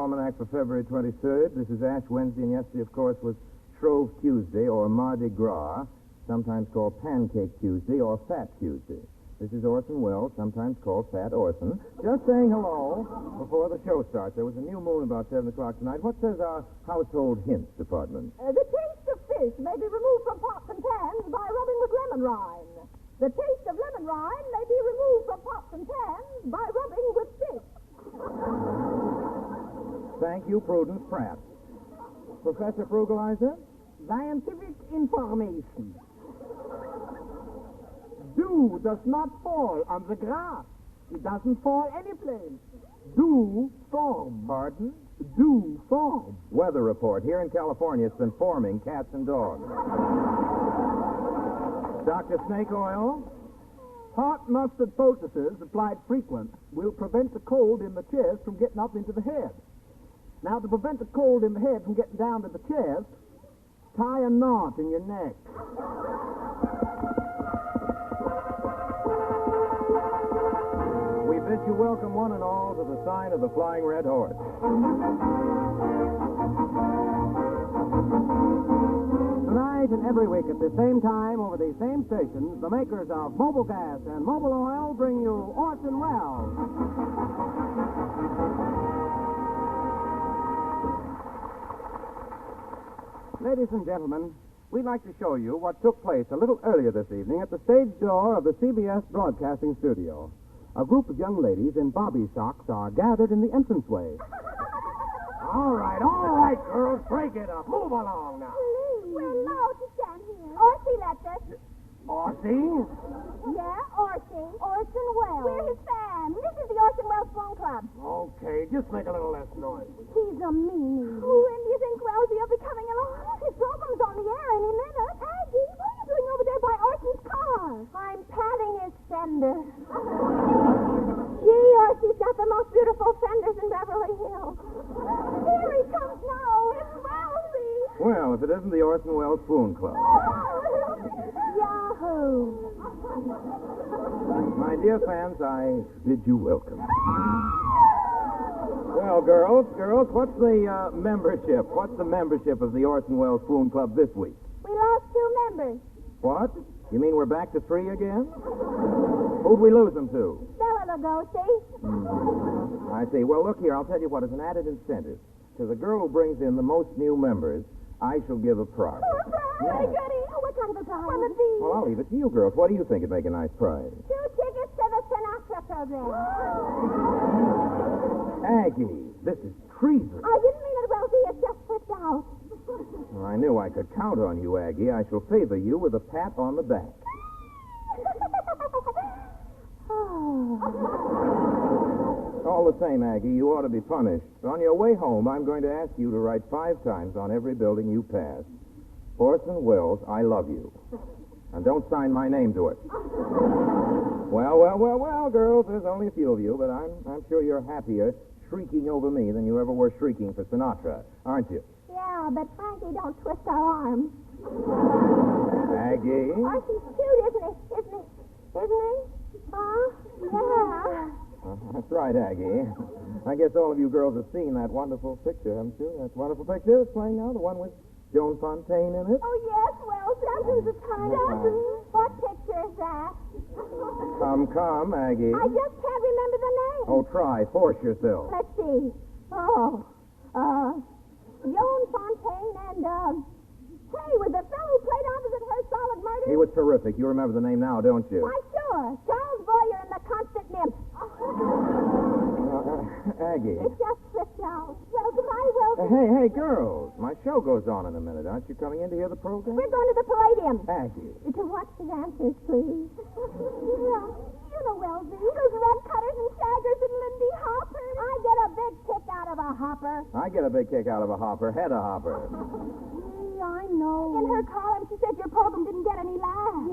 Almanac for February 23rd. This is Ash Wednesday, and yesterday, of course, was Shrove Tuesday, or Mardi Gras, sometimes called Pancake Tuesday or Fat Tuesday. This is Orson Welles, sometimes called Fat Orson. Just saying hello before the show starts. There was a new moon about 7 o'clock tonight. What says our household hints department? The taste of fish may be removed from pots and pans by rubbing with lemon rind. The taste of lemon rind may be removed from pots and pans by rubbing with fish. Thank you, Prudence Pratt. Professor Frugalizer? Scientific information. Dew does not fall on the grass. It doesn't fall anyplace. Dew forms. Pardon? Dew forms. Weather report. Here in California, it's been forming cats and dogs. Dr. Snake Oil? Hot mustard poultices applied frequent will prevent the cold in the chest from getting up into the head. Now, to prevent the cold in the head from getting down to the chest, tie a knot in your neck. We bid you welcome, one and all, to the sign of the Flying Red Horse. Tonight and every week at the same time over these same stations, the makers of Mobile Gas and Mobile Oil bring you Orson Welles. Ladies and gentlemen, we'd like to show you what took place a little earlier this evening at the stage door of the CBS Broadcasting Studio. A group of young ladies in bobby socks are gathered in the entranceway. All right, girls, break it up. Move along now. Please. We're allowed to stand here. Orson left us. Orson? Yeah, Orson. Orson Welles. We're his fans. This is the Orson Welles Phone Club. Okay, just make a little less noise. He's a meanie. When do you think Wellsy will be coming along? His program's on the air any minute. Aggie, what are you doing over there by Orson's car? I'm patting his fender. Gee, Orsy's got the most beautiful fenders in Beverly Hills. Here he comes now. It's Wellsy. Well, if it isn't the Orson Welles Spoon Club. Yahoo! My dear fans, I bid you welcome. Well, girls, what's the membership? What's the membership of the Orson Welles Spoon Club this week? We lost 2 members. What? You mean we're back to 3 again? Who'd we lose them to? Bella Lugosi. I see. Well, look here, I'll tell you what, as an added incentive, to the girl who brings in the most new members, I shall give a prize. Oh, a prize? Yeah. Goody. Oh, what kind of a prize? One of these. Well, I'll leave it to you girls. What do you think would make a nice prize? 2 tickets to the Sinatra program. Aggie, this is treason. I didn't mean it, Rosie. It just slipped out. Well, I knew I could count on you, Aggie. I shall favor you with a pat on the back. All the same, Aggie, you ought to be punished. On your way home, I'm going to ask you to write 5 times on every building you pass, Orson Welles, I love you. And don't sign my name to it. Well, girls, there's only a few of you, but I'm sure you're happier shrieking over me than you ever were shrieking for Sinatra, aren't you? Yeah, but Frankie, don't twist our arms. Aggie? Orson's cute, isn't he? Isn't he? Huh? Yeah. That's right, Aggie. I guess all of you girls have seen that wonderful picture, haven't you? That wonderful picture that's playing now, the one with Joan Fontaine in it? Oh, yes, well, dozens of times. Dozens? What picture is that? Come, Aggie. I just can't remember the name. Oh, try. Force yourself. Let's see. Oh, Joan Fontaine and, hey, was the fellow who played opposite her Solid Murder? He was terrific. You remember the name now, don't you? Why, sure. Charles Boyer and the Constant Nymph. Aggie. It just slipped out. Well, goodbye, Wilson. Hey, girls. My show goes on in a minute. Aren't you coming in to hear the program? We're going to the Palladium. Aggie. To watch the dancers, please. Yeah. You know, Wellesley, those red cutters and shaggers and Lindy Hopper. I get a big kick out of a hopper. I get a big kick out of a hopper. Hedda Hopper. Gee, I know. In her column, she said your program didn't get any laughs.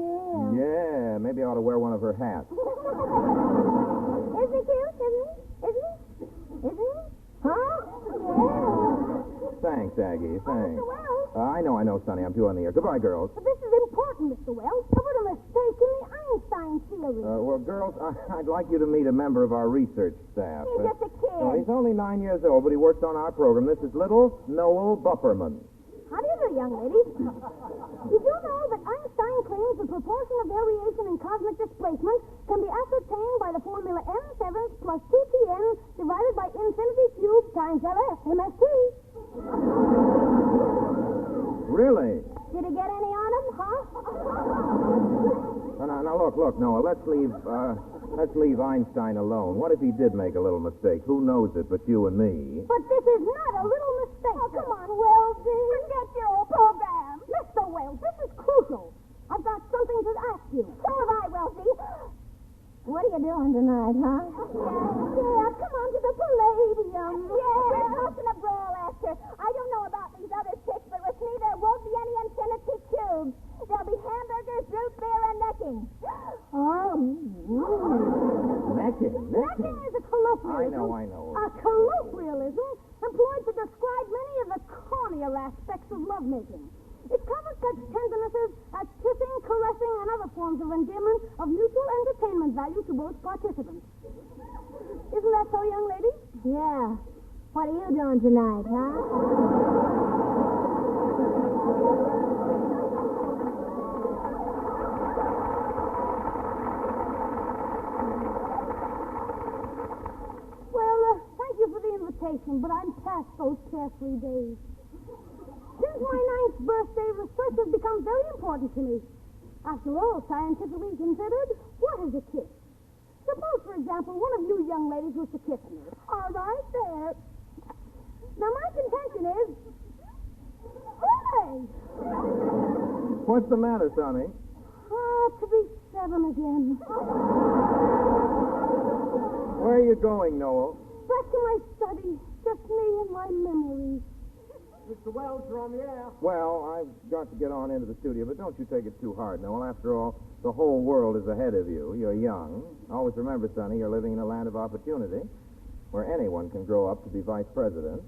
Yeah, maybe I ought to wear one of her hats. Isn't he cute? Isn't he? Huh? Yeah. Thanks, Aggie. Thanks. Mr. Wells. I know, Sonny. I'm due on the air. Goodbye, girls. But this is important, Mr. Wells. Covered a mistake in the Einstein theory. Well, girls, I'd like you to meet a member of our research staff. He's just a kid. Well, Ed. he's only 9 years old, but he works on our program. This is little Noel Bufferman. How do you do, young ladies? Did you know that Einstein claims the proportion of variation in cosmic displacement can be ascertained by the formula n7 plus 2tn divided by infinity cubed times LS MST? Really? Did he get any on him, huh? Now, look, Noel, let's leave Einstein alone. What if he did make a little mistake? Who knows it but you and me? But this is not a little mistake. Oh, come on, Wellesley. Forget your old program. Mr. Wells, this is crucial. I've got something to ask you. So have I, Wellesley. What are you doing tonight, huh? Yeah, come on to the Palladium. Yeah. We're tossing a brawl after. I don't know about these other chicks, but with me there won't be any infinity cubes. There'll be hamburgers, root beer, and necking. Oh. Necking? Necking is a colloquialism. I know. A colloquialism employed to describe many of the cornier aspects of lovemaking. It covers such tendernesses as kissing, caressing, and other forms of endearment of mutual entertainment value to both participants. Isn't that so, young lady? Yeah. What are you doing tonight, huh? Thank you for the invitation, but I'm past those carefree days. Since my 9th birthday, research has become very important to me. After all, scientifically considered, what is a kiss? Suppose, for example, one of you young ladies was to kiss me. All right, there. Now, my contention is... Hey! What's the matter, Sonny? To be 7 again. Where are you going, Noel? Back to my study. Just me and my memories. Mr. Wells, you're on the air. Well, I've got to get on into the studio, but don't you take it too hard, Noel. After all, the whole world is ahead of you. You're young. Always remember, Sonny, you're living in a land of opportunity where anyone can grow up to be vice president.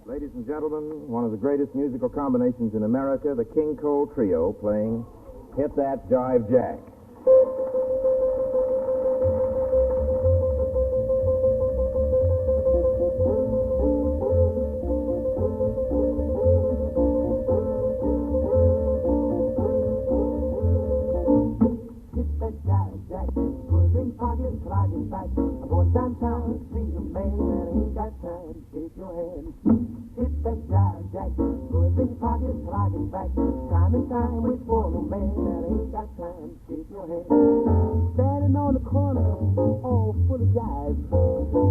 Ladies and gentlemen, one of the greatest musical combinations in America, the King Cole Trio, playing Hit That Jive Jack. Hit that jive jack, put it in pocket, till I get back. I'm going downtown to see a man that ain't got time to shake your hand. Hit that jive jack, put it in your pocket till I get back. Time and time, wait for a man that ain't got time to shake your hand. Standing on the corner, all full of jive.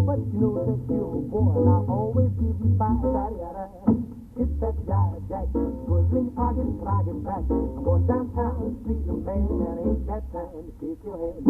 But you know that you're a boy, and I'll always give you 5. Hit that jive jack, put it in your pocket till I get back. I'm going downtown to see a man that ain't got time to shake your hand.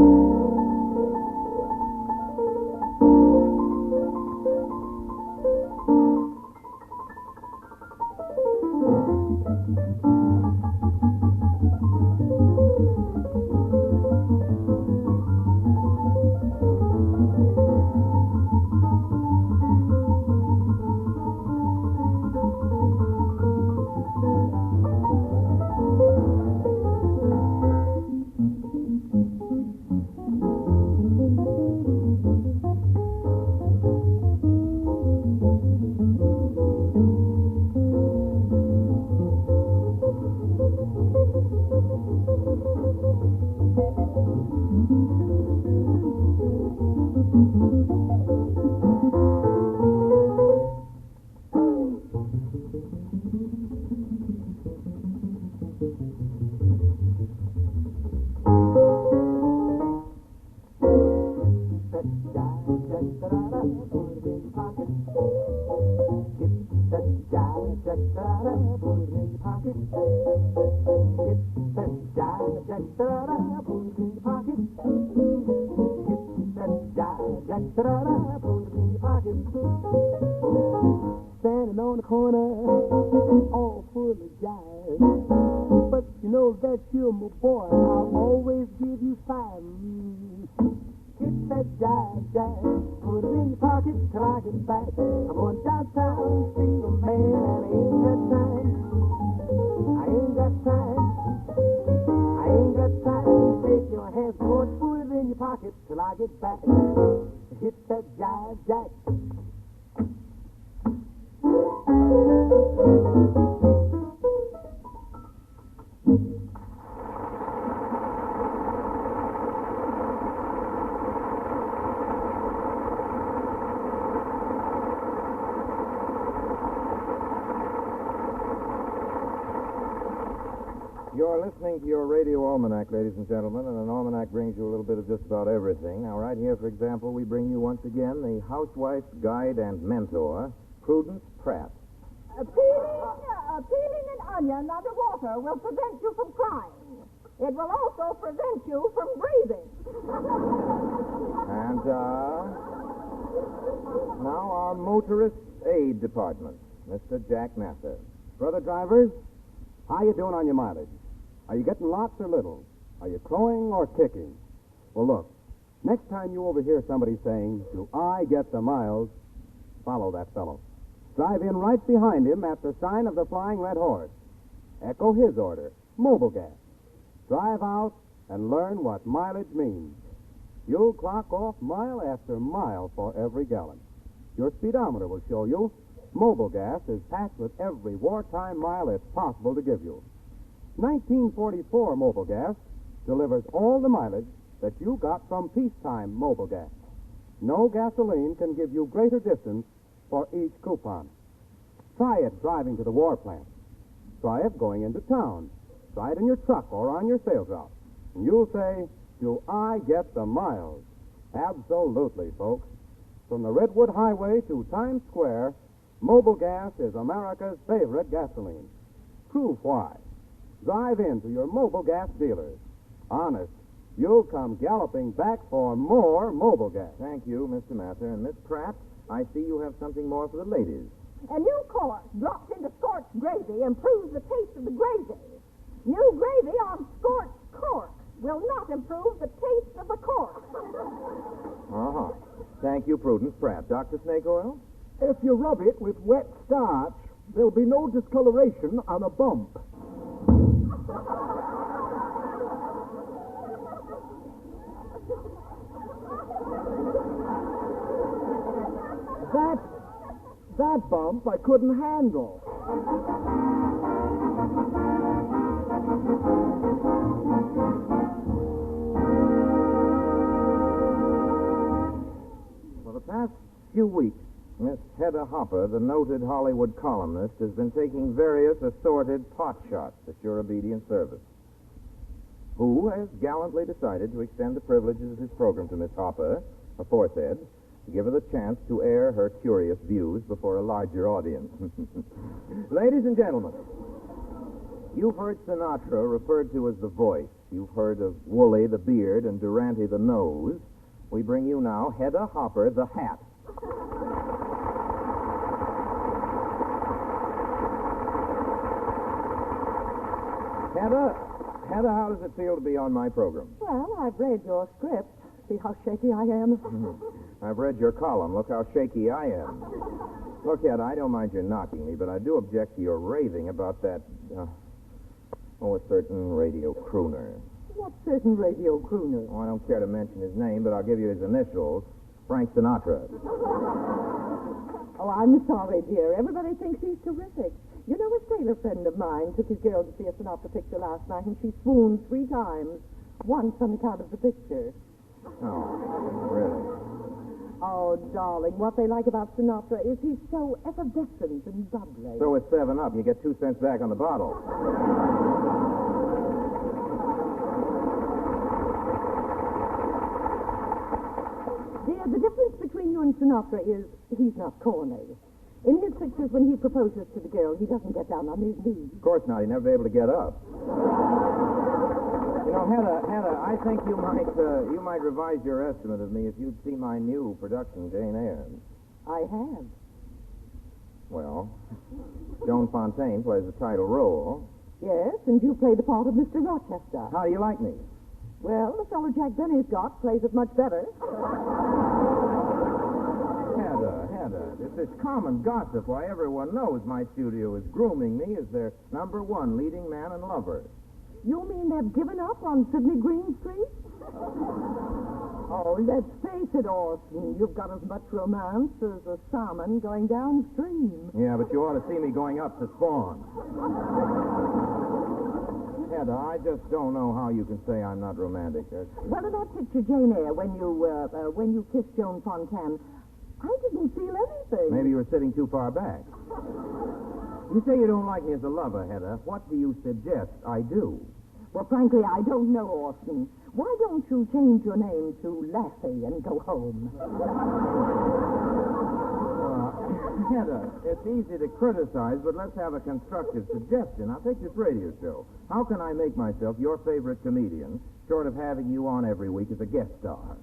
Standing on the corner, all full of jive. But you know that you're my boy, I'll always give you 5. Hit that jive jack, put it in your pocket till I get back. I'm going downtown, see a man, and I ain't got time. I ain't got time. I ain't got time. Take your hands, boy, put it in your pocket till I get back. Hit that jive jack. You're listening to your radio almanac, ladies and gentlemen, and an almanac brings you a little bit of just about everything. Now, right here, for example, we bring you once again the housewife's guide and mentor, Prudence Pratt. Peeling an onion underwater will prevent you from crying. It will also prevent you from breathing. And, now our motorist aid department, Mr. Jack Mather. Brother drivers, how you doing on your mileage? Are you getting lots or little? Are you crowing or kicking? Well, look, next time you overhear somebody saying, "Do I get the miles?" follow that fellow. Drive in right behind him at the sign of the Flying Red Horse. Echo his order, mobile gas. Drive out and learn what mileage means. You'll clock off mile after mile for every gallon. Your speedometer will show you mobile gas is packed with every wartime mile it's possible to give you. 1944 mobile gas delivers all the mileage that you got from peacetime mobile gas. No gasoline can give you greater distance for each coupon. Try it driving to the war plant. Try it going into town. Try it in your truck or on your sales route. And you'll say, "Do I get the miles?" Absolutely, folks. From the Redwood Highway to Times Square, mobile gas is America's favorite gasoline. Prove why. Drive into your mobile gas dealers. Honest, you'll come galloping back for more mobile gas. Thank you, Mr. Mather. And Miss Pratt, I see you have something more for the ladies. A new course dropped into scorched gravy improves the taste of the gravy. New gravy on scorched cork will not improve the taste of the cork. Uh-huh. Thank you, Prudence Pratt. Dr. Snake Oil? If you rub it with wet starch, there'll be no discoloration on a bump. That bump I couldn't handle. For the past few weeks, Miss Hedda Hopper, the noted Hollywood columnist, has been taking various assorted pot shots at your obedient service. Who has gallantly decided to extend the privileges of his program to Miss Hopper, aforesaid, to give her the chance to air her curious views before a larger audience. Ladies and gentlemen, you've heard Sinatra referred to as the voice. You've heard of Woolley the beard and Durante the nose. We bring you now Hedda Hopper the hat. Hedda, how does it feel to be on my program? Well, I've read your script. See how shaky I am? I've read your column. Look how shaky I am. Look, Hedda, I don't mind your knocking me, but I do object to your raving about that, a certain radio crooner. What certain radio crooner? Oh, I don't care to mention his name, but I'll give you his initials. Frank Sinatra. Oh, I'm sorry, dear. Everybody thinks he's terrific. You know, a sailor friend of mine took his girl to see a Sinatra picture last night, and she swooned 3 times. Once on account of the picture. Oh, really? Oh, darling, what they like about Sinatra is he's so effervescent and bubbly. So with 7-Up, you get 2 cents back on the bottle. Dear, the difference between you and Sinatra is he's not corny. In his pictures, when he proposes to the girl, he doesn't get down on his knees. Of course not. He'd never be able to get up. You know, Hedda, I think you might revise your estimate of me if you'd see my new production, Jane Eyre. I have. Well, Joan Fontaine plays the title role. Yes, and you play the part of Mr. Rochester. How do you like me? Well, the fellow Jack Benny's got plays it much better. Hedda, this is common gossip. Why, everyone knows my studio is grooming me as their number one leading man and lover. You mean they've given up on Sidney Green Street? Oh, let's face it, Orson. You've got as much romance as a salmon going downstream. Yeah, but you ought to see me going up to spawn. Hedda, I just don't know how you can say I'm not romantic. Well, in that picture, Jane Eyre, when you kissed Joan Fontaine, I didn't feel anything. Maybe you were sitting too far back. You say you don't like me as a lover, Hedda. What do you suggest I do? Well, frankly, I don't know, Orson. Why don't you change your name to Lassie and go home? Hedda, it's easy to criticize, but let's have a constructive suggestion. I'll take this radio show. How can I make myself your favorite comedian, short of having you on every week as a guest star?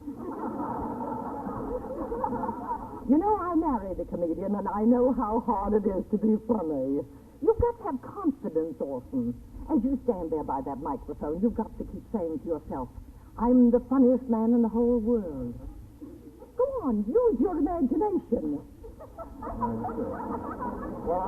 You know, I married a comedian, and I know how hard it is to be funny. You've got to have confidence, Orson. As you stand there by that microphone, you've got to keep saying to yourself, I'm the funniest man in the whole world. Go on, use your imagination. Well,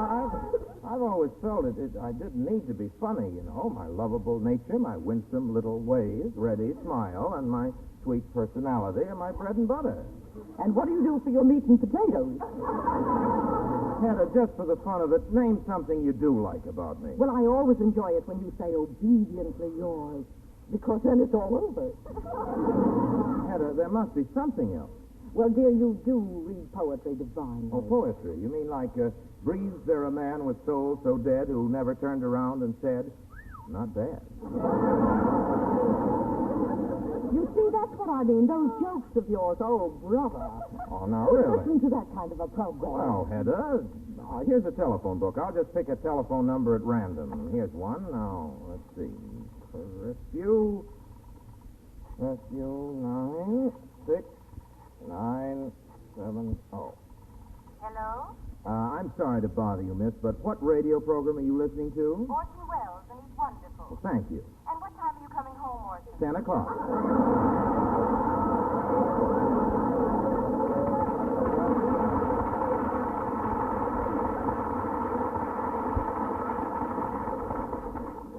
I've always felt I didn't need to be funny, you know. My lovable nature, my winsome little ways, ready smile, and my sweet personality are my bread and butter. And what do you do for your meat and potatoes? Hedda, just for the fun of it, name something you do like about me. Well, I always enjoy it when you say obediently yours, because then it's all over. Hedda, there must be something else. Well, dear, you do read poetry divinely. Oh, poetry. You mean like, breathes there a man with soul so dead who never turned around and said, not bad. You see, that's what I mean. Those jokes of yours, oh, brother. Oh, now, really? Listen to that kind of a program. Well, Hedda, here's a telephone book. I'll just pick a telephone number at random. Here's one. Now, let's see. Rescue 96970. Hello? I'm sorry to bother you, miss, but what radio program are you listening to? Orson Welles, and he's wonderful. Well, thank you. And what time are you coming home, Orson? 10 o'clock.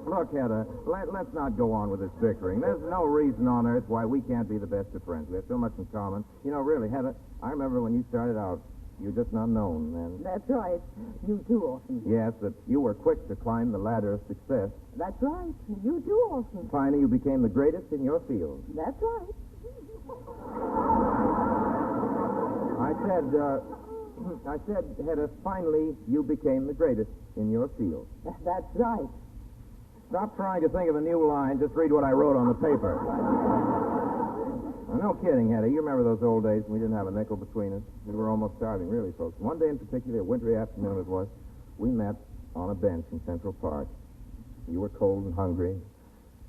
Look, Hedda, let's not go on with this bickering. There's no reason on earth why we can't be the best of friends. We have so much in common. You know, really, Hedda, I remember when you started out, you were just an unknown then. That's right. You too, Orson. Yes, but you were quick to climb the ladder of success. That's right. You too, Orson. Finally, you became the greatest in your field. That's right. I said, Hedda, finally, you became the greatest in your field. That's right. Stop trying to think of a new line. Just read what I wrote on the paper. No kidding, Hedda. You remember those old days when we didn't have a nickel between us? We were almost starving, really, folks. One day in particular, a wintry afternoon it was, we met on a bench in Central Park. You were cold and hungry.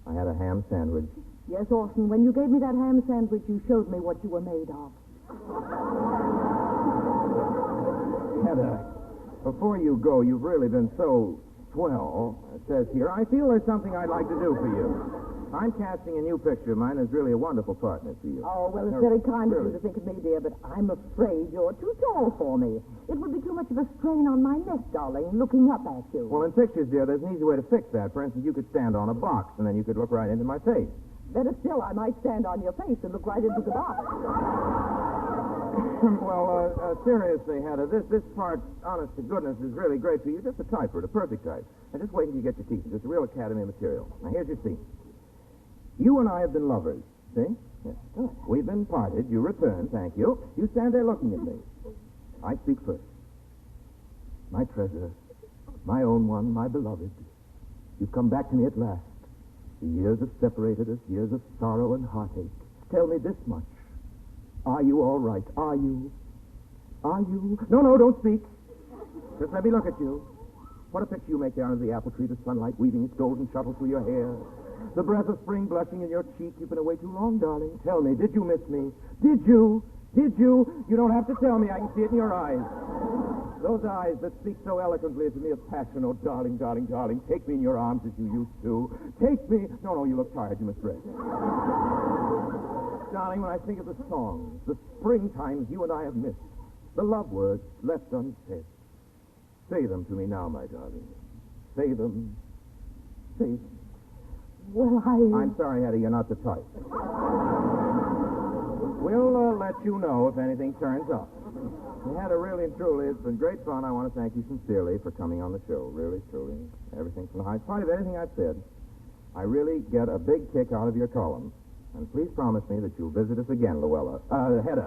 I had a ham sandwich. Yes, Orson, when you gave me that ham sandwich, you showed me what you were made of. Hedda, before you go, you've really been so swell. It says here, I feel there's something I'd like to do for you. I'm casting a new picture of mine as really a wonderful partner for you. Oh, well, it's very kind of you to think of me, dear, but I'm afraid you're too tall for me. It would be too much of a strain on my neck, darling, looking up at you. Well, in pictures, dear, there's an easy way to fix that. For instance, you could stand on a box, and then you could look right into my face. Better still, I might stand on your face and look right into the box. Well, seriously, Hedda, this part, honest to goodness, is really great for you. Just a typewriter, a perfect type. And just wait until you get your teeth. It's real Academy material. Now, here's your scene. You and I have been lovers, see? Yes. Good. We've been parted. You return, thank you. You stand there looking at me. I speak first. My treasure, my own one, my beloved. You've come back to me at last. The years have separated us, years of sorrow and heartache. Tell me this much. Are you all right? Are you? Are you? No, don't speak. Just let me look at you. What a picture you make there under the apple tree, the sunlight weaving its golden shuttle through your hair. The breath of spring blushing in your cheek. You've been away too long, darling. Tell me, did you miss me? Did you? Did you? You don't have to tell me. I can see it in your eyes. Those eyes that speak so eloquently to me of passion. Oh, darling, darling, darling, take me in your arms as you used to. Take me. No, you look tired. You must rest. Darling, when I think of the songs, the springtimes you and I have missed, the love words left unsaid, say them to me now, my darling. Say them. Say them. Well, I'm sorry, Hedda, you're not the type. We'll let you know if anything turns up. Hedda, really and truly, it's been great fun. I want to thank you sincerely for coming on the show. Really, truly. Everything from the highest part of anything I've said. I really get a big kick out of your column. And please promise me that you'll visit us again, Hedda.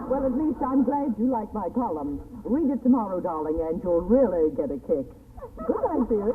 Well, at least I'm glad you like my column. Read it tomorrow, darling, and you'll really get a kick. Good night, dear.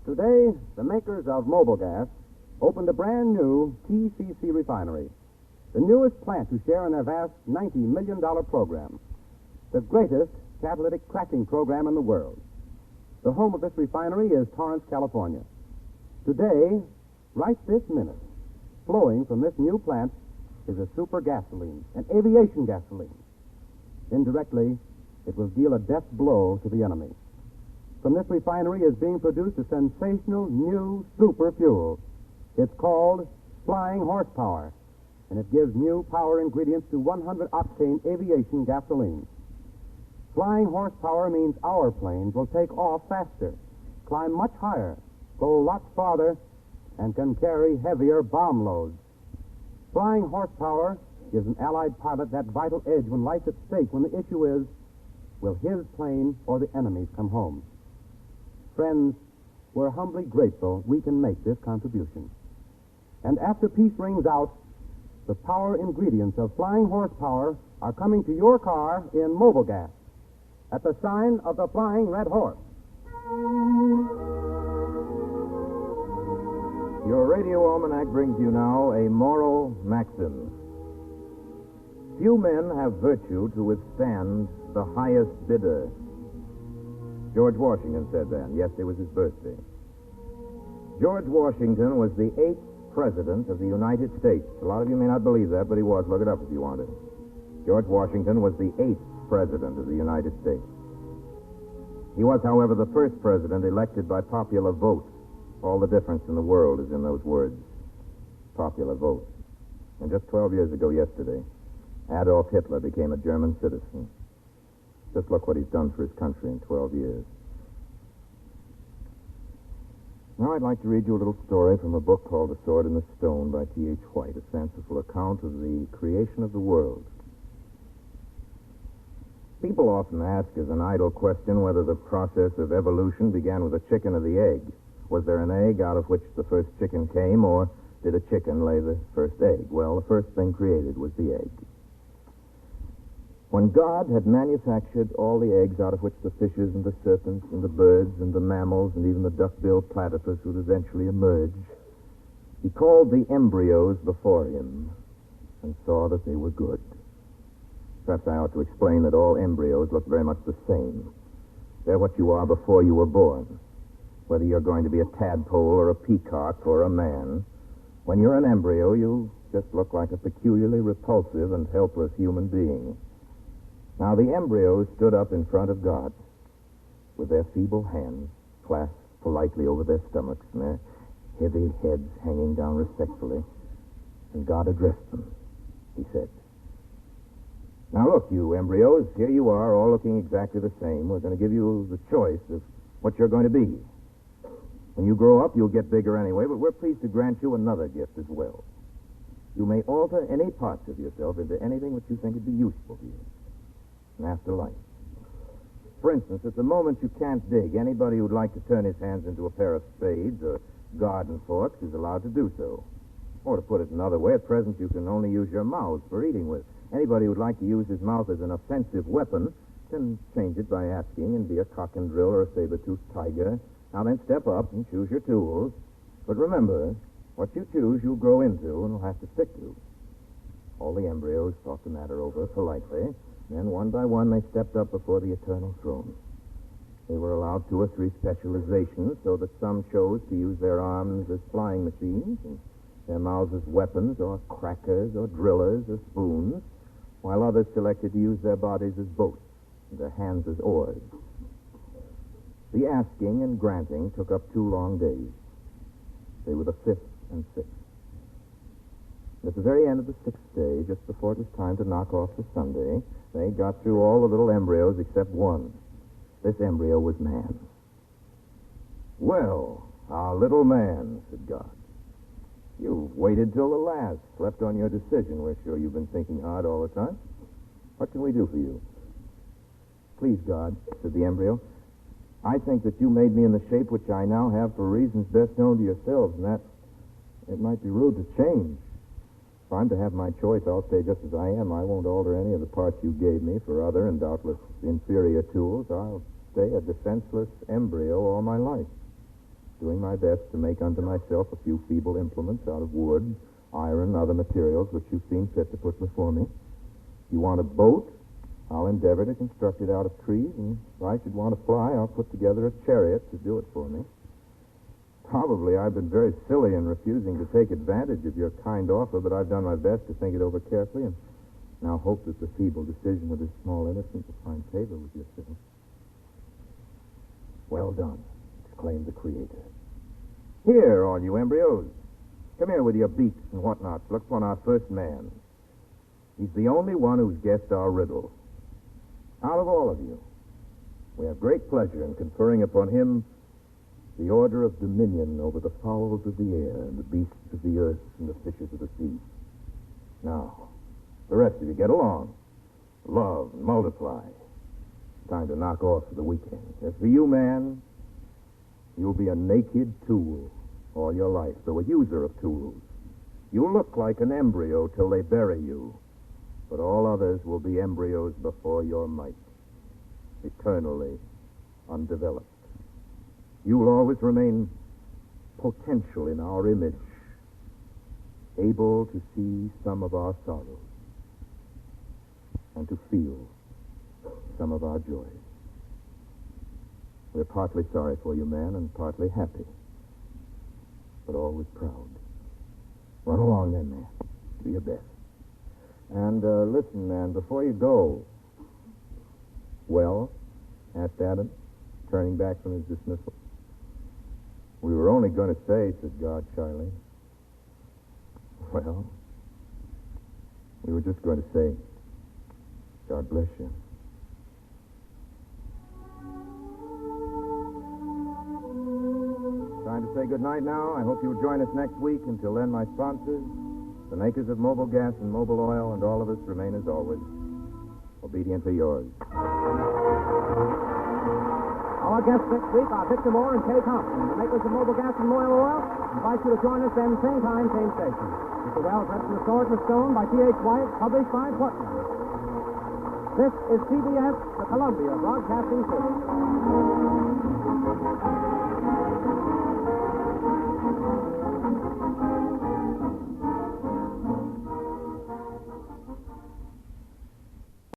Today, the makers of Mobile Gas opened a brand new TCC refinery, the newest plant to share in their vast $90 million program, the greatest catalytic cracking program in the world. The home of this refinery is Torrance, California. Today, right this minute, flowing from this new plant is a super gasoline, an aviation gasoline. Indirectly, it will deal a death blow to the enemy. From this refinery is being produced a sensational new super fuel. It's called Flying Horsepower, and it gives new power ingredients to 100-octane aviation gasoline. Flying horsepower means our planes will take off faster, climb much higher, go lots farther, and can carry heavier bomb loads. Flying horsepower gives an Allied pilot that vital edge when life's at stake, when the issue is, will his plane or the enemy's come home? Friends, we're humbly grateful we can make this contribution. And after peace rings out, the power ingredients of Flying Horsepower are coming to your car in Mobile Gas at the sign of the Flying Red Horse. Your radio almanac brings you now a moral maxim. Few men have virtue to withstand the highest bidder. George Washington said that. Yesterday was his birthday. George Washington was the 8th President of the United States. A lot of you may not believe that, but he was. Look it up if you want it. George Washington was the 8th President of the United States. He was, however, the first president elected by popular vote. All the difference in the world is in those words. Popular vote. And just 12 years ago yesterday, Adolf Hitler became a German citizen. Just look what he's done for his country in 12 years. Now I'd like to read you a little story from a book called The Sword and the Stone by T.H. White, a fanciful account of the creation of the world. People often ask as an idle question whether the process of evolution began with a chicken or the egg. Was there an egg out of which the first chicken came, or did a chicken lay the first egg? Well, the first thing created was the egg. When God had manufactured all the eggs out of which the fishes and the serpents and the birds and the mammals and even the duck-billed platypus would eventually emerge, he called the embryos before him and saw that they were good. Perhaps I ought to explain that all embryos look very much the same. They're what you are before you were born. Whether you're going to be a tadpole or a peacock or a man, when you're an embryo, you just look like a peculiarly repulsive and helpless human being. Now, the embryos stood up in front of God with their feeble hands clasped politely over their stomachs and their heavy heads hanging down respectfully. And God addressed them. He said, "Now look, you embryos, here you are, all looking exactly the same. We're going to give you the choice of what you're going to be. When you grow up, you'll get bigger anyway, but we're pleased to grant you another gift as well. You may alter any parts of yourself into anything which you think would be useful to you in after life. For instance, at the moment you can't dig. Anybody who'd like to turn his hands into a pair of spades or garden forks is allowed to do so. Or to put it another way, at present you can only use your mouths for eating with. Anybody who'd like to use his mouth as an offensive weapon can change it by asking and be a cock and drill or a saber-toothed tiger. Now then, step up and choose your tools. But remember, what you choose you'll grow into and will have to stick to." All the embryos thought the matter over politely. Then, one by one, they stepped up before the eternal throne. They were allowed 2 or 3 specializations, so that some chose to use their arms as flying machines, and their mouths as weapons, or crackers, or drillers, or spoons, while others selected to use their bodies as boats, and their hands as oars. The asking and granting took up 2 long days. They were the 5th and 6th. At the very end of the 6th day, just before it was time to knock off the Sunday, they got through all the little embryos except one. This embryo was man. "Well, our little man," said God. "You've waited till the last, slept on your decision. We're sure you've been thinking hard all the time. What can we do for you?" "Please, God," said the embryo, "I think that you made me in the shape which I now have for reasons best known to yourselves, and that it might be rude to change. If I'm to have my choice, I'll stay just as I am. I won't alter any of the parts you gave me for other and doubtless inferior tools. I'll stay a defenseless embryo all my life, doing my best to make unto myself a few feeble implements out of wood, iron, and other materials which you've seen fit to put before me. If you want a boat, I'll endeavor to construct it out of trees, and if I should want to fly, I'll put together a chariot to do it for me. Probably I've been very silly in refusing to take advantage of your kind offer, but I've done my best to think it over carefully and now hope that the feeble decision of this small innocent will find favor with yourself." "Well done," exclaimed the Creator. "Here, all you embryos. Come here with your beaks and whatnots. Look upon our first man. He's the only one who's guessed our riddle. Out of all of you, we have great pleasure in conferring upon him the order of dominion over the fowls of the air and the beasts of the earth and the fishes of the sea. Now, the rest of you get along. Love and multiply. It's time to knock off for the weekend. As for you, man, you'll be a naked tool all your life, though a user of tools. You'll look like an embryo till they bury you, but all others will be embryos before your might, eternally undeveloped. You will always remain potential in our image, able to see some of our sorrows and to feel some of our joys. We're partly sorry for you, man, and partly happy, but always proud. Run along then, man. Do your best. And listen, man, before you go." "Well?" asked Adam, turning back from his dismissal. "We were only going to say," said God shyly. "Well, we were just going to say, God bless you." Time to say goodnight now. I hope you'll join us next week. Until then, my sponsors, the makers of Mobile Gas and Mobile Oil, and all of us remain, as always, obediently yours. Our guests next week are Victor Moore and Kay Thompson, the makers of Mobile Gas and Mobile Oil. Invite you to join us then, same time, same station. Mr. Wells, read from The Sword and the Stone by T.H. White, published by Putnam. This is CBS, the Columbia Broadcasting System.